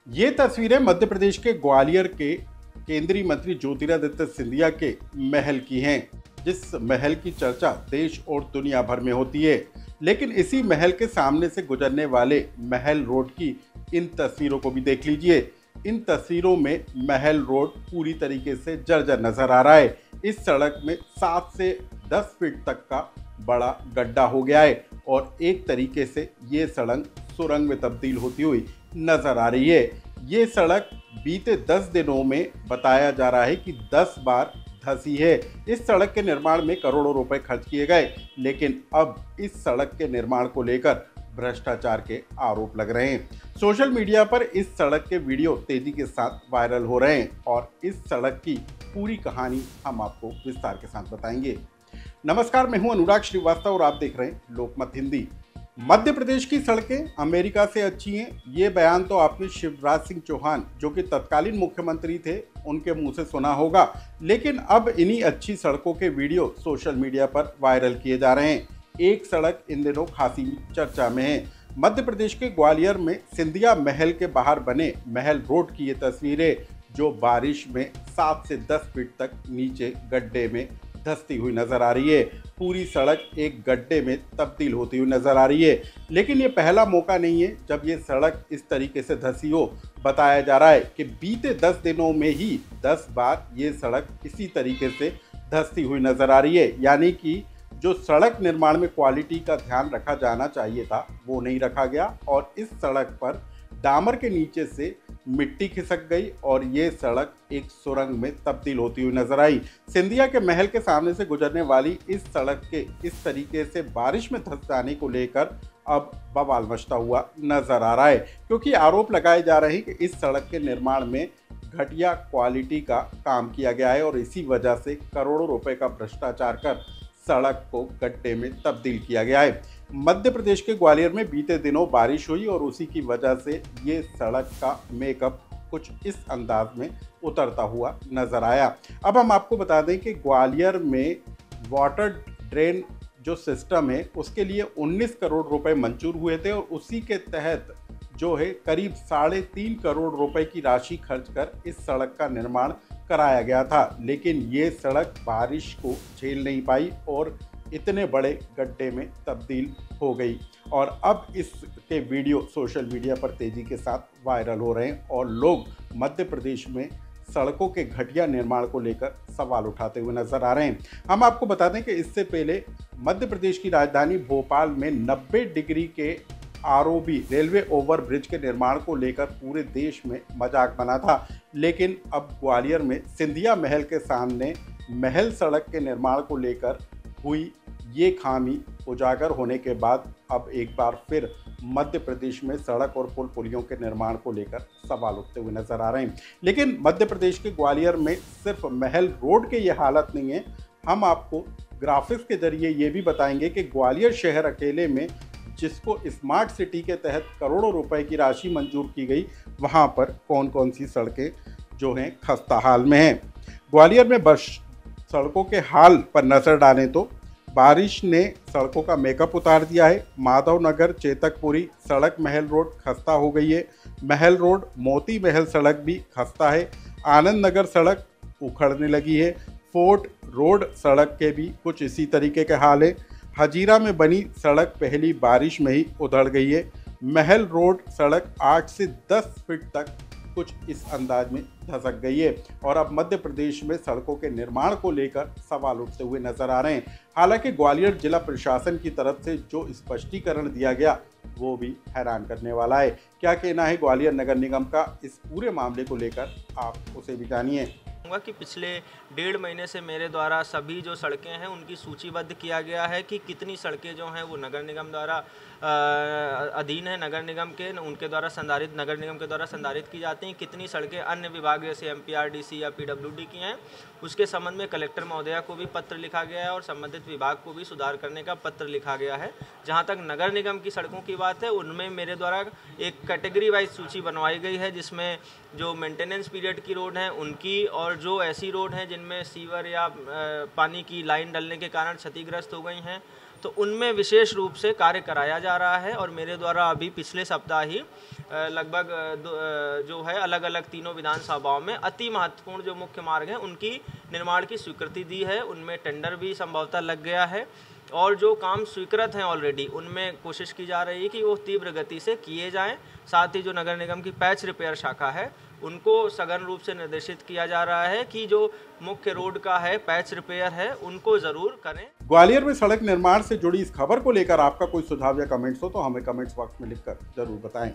ये तस्वीरें मध्य प्रदेश के ग्वालियर के केंद्रीय मंत्री ज्योतिरादित्य सिंधिया के महल की हैं, जिस महल की चर्चा देश और दुनिया भर में होती है। लेकिन इसी महल के सामने से गुजरने वाले महल रोड की इन तस्वीरों को भी देख लीजिए। इन तस्वीरों में महल रोड पूरी तरीके से जर्जर नजर आ रहा है। इस सड़क में 7 से 10 फीट तक का बड़ा गड्ढा हो गया है और एक तरीके से ये सड़क सुरंग में तब्दील होती हुई नजर आ रही है। ये सड़क बीते 10 दिनों में बताया जा रहा है कि 10 बार धंसी है। इस सड़क के निर्माण में करोड़ों रुपए खर्च किए गए, लेकिन अब इस सड़क के निर्माण को लेकर भ्रष्टाचार के आरोप लग रहे हैं। सोशल मीडिया पर इस सड़क के वीडियो तेजी के साथ वायरल हो रहे हैं और इस सड़क की पूरी कहानी हम आपको विस्तार के साथ बताएंगे। नमस्कार, मैं हूं अनुराग श्रीवास्तव और आप देख रहे हैं लोकमत हिंदी। मध्य प्रदेश की सड़कें अमेरिका से अच्छी हैं, ये बयान तो आपने शिवराज सिंह चौहान, जो कि तत्कालीन मुख्यमंत्री थे, उनके मुंह से सुना होगा। लेकिन अब इन्हीं अच्छी सड़कों के वीडियो सोशल मीडिया पर वायरल किए जा रहे हैं। एक सड़क इन दिनों खासी चर्चा में है। मध्य प्रदेश के ग्वालियर में सिंधिया महल के बाहर बने महल रोड की ये तस्वीरें, जो बारिश में 7 से 10 फीट तक नीचे गड्ढे में धंसती हुई नजर आ रही है। पूरी सड़क एक गड्ढे में तब्दील होती हुई नजर आ रही है। लेकिन ये पहला मौका नहीं है जब ये सड़क इस तरीके से धंसी हो। बताया जा रहा है कि बीते 10 दिनों में ही 10 बार ये सड़क इसी तरीके से धंसती हुई नजर आ रही है। यानी कि जो सड़क निर्माण में क्वालिटी का ध्यान रखा जाना चाहिए था, वो नहीं रखा गया और इस सड़क पर डामर के नीचे से मिट्टी खिसक गई और ये सड़क एक सुरंग में तब्दील होती हुई नजर आई। सिंधिया के महल के सामने से गुजरने वाली इस सड़क के इस तरीके से बारिश में धंस जाने को लेकर अब बवाल मचता हुआ नजर आ रहा है, क्योंकि आरोप लगाए जा रहे हैं कि इस सड़क के निर्माण में घटिया क्वालिटी का काम किया गया है और इसी वजह से करोड़ों रुपए का भ्रष्टाचार कर सड़क को गड्ढे में तब्दील किया गया है। मध्य प्रदेश के ग्वालियर में बीते दिनों बारिश हुई और उसी की वजह से ये सड़क का मेकअप कुछ इस अंदाज में उतरता हुआ नजर आया। अब हम आपको बता दें कि ग्वालियर में वाटर ड्रेन जो सिस्टम है, उसके लिए 19 करोड़ रुपए मंजूर हुए थे और उसी के तहत जो है करीब 3.5 करोड़ रुपए की राशि खर्च कर इस सड़क का निर्माण कराया गया था। लेकिन ये सड़क बारिश को झेल नहीं पाई और इतने बड़े गड्ढे में तब्दील हो गई और अब इसके वीडियो सोशल मीडिया पर तेजी के साथ वायरल हो रहे हैं और लोग मध्य प्रदेश में सड़कों के घटिया निर्माण को लेकर सवाल उठाते हुए नजर आ रहे हैं। हम आपको बता दें कि इससे पहले मध्य प्रदेश की राजधानी भोपाल में 90 डिग्री के आरओबी रेलवे ओवर ब्रिज के निर्माण को लेकर पूरे देश में मजाक बना था। लेकिन अब ग्वालियर में सिंधिया महल के सामने महल सड़क के निर्माण को लेकर हुई ये खामी उजागर होने के बाद अब एक बार फिर मध्य प्रदेश में सड़क और पुल पुलियों के निर्माण को लेकर सवाल उठते हुए नजर आ रहे हैं। लेकिन मध्य प्रदेश के ग्वालियर में सिर्फ महल रोड के ये हालत नहीं है। हम आपको ग्राफिक्स के जरिए ये भी बताएंगे कि ग्वालियर शहर अकेले में, जिसको स्मार्ट सिटी के तहत करोड़ों रुपए की राशि मंजूर की गई, वहां पर कौन कौन सी सड़कें जो हैं खस्ता हाल में हैं। ग्वालियर में बस सड़कों के हाल पर नजर डालें तो बारिश ने सड़कों का मेकअप उतार दिया है। माधव नगर चेतकपुरी सड़क महल रोड खस्ता हो गई है। महल रोड मोती महल सड़क भी खस्ता है। आनंद नगर सड़क उखड़ने लगी है। फोर्ट रोड सड़क के भी कुछ इसी तरीके के हाल है। हजीरा में बनी सड़क पहली बारिश में ही उधड़ गई है। महल रोड सड़क 8 से 10 फीट तक कुछ इस अंदाज में धसक गई है और अब मध्य प्रदेश में सड़कों के निर्माण को लेकर सवाल उठते हुए नजर आ रहे हैं। हालांकि ग्वालियर जिला प्रशासन की तरफ से जो स्पष्टीकरण दिया गया वो भी हैरान करने वाला है। क्या कहना है ग्वालियर नगर निगम का इस पूरे मामले को लेकर, आप उसे भी जानिए। कि पिछले 1.5 महीने से मेरे द्वारा सभी जो सड़कें हैं उनकी सूचीबद्ध किया गया है कि कितनी सड़कें जो हैं वो नगर निगम द्वारा अधीन है, नगर निगम के उनके द्वारा संधारित, नगर निगम के द्वारा संधारित की जाती हैं, कितनी सड़कें अन्य विभाग जैसे एमपीआरडीसी या पीडब्ल्यूडी की हैं। उसके संबंध में कलेक्टर महोदया को भी पत्र लिखा गया है और संबंधित विभाग को भी सुधार करने का पत्र लिखा गया है। जहाँ तक नगर निगम की सड़कों की बात है, उनमें मेरे द्वारा एक कैटेगरी वाइज सूची बनवाई गई है, जिसमें जो मेंटेनेंस पीरियड की रोड हैं उनकी और जो ऐसी रोड हैं जिनमें सीवर या पानी की लाइन डलने के कारण क्षतिग्रस्त हो गई हैं, तो उनमें विशेष रूप से कार्य कराया जा रहा है। और मेरे द्वारा अभी पिछले सप्ताह ही लगभग जो है अलग अलग तीनों विधानसभाओं में अति महत्वपूर्ण जो मुख्य मार्ग हैं उनकी निर्माण की स्वीकृति दी है। उनमें टेंडर भी संभवतः लग गया है और जो काम स्वीकृत हैं ऑलरेडी उनमें कोशिश की जा रही है कि वो तीव्र गति से किए जाएं। साथ ही जो नगर निगम की पैच रिपेयर शाखा है उनको सघन रूप से निर्देशित किया जा रहा है कि जो मुख्य रोड का है पैच रिपेयर है उनको ज़रूर करें। ग्वालियर में सड़क निर्माण से जुड़ी इस खबर को लेकर आपका कोई सुझाव या कमेंट्स हो तो हमें कमेंट्स बॉक्स में लिखकर जरूर बताएं।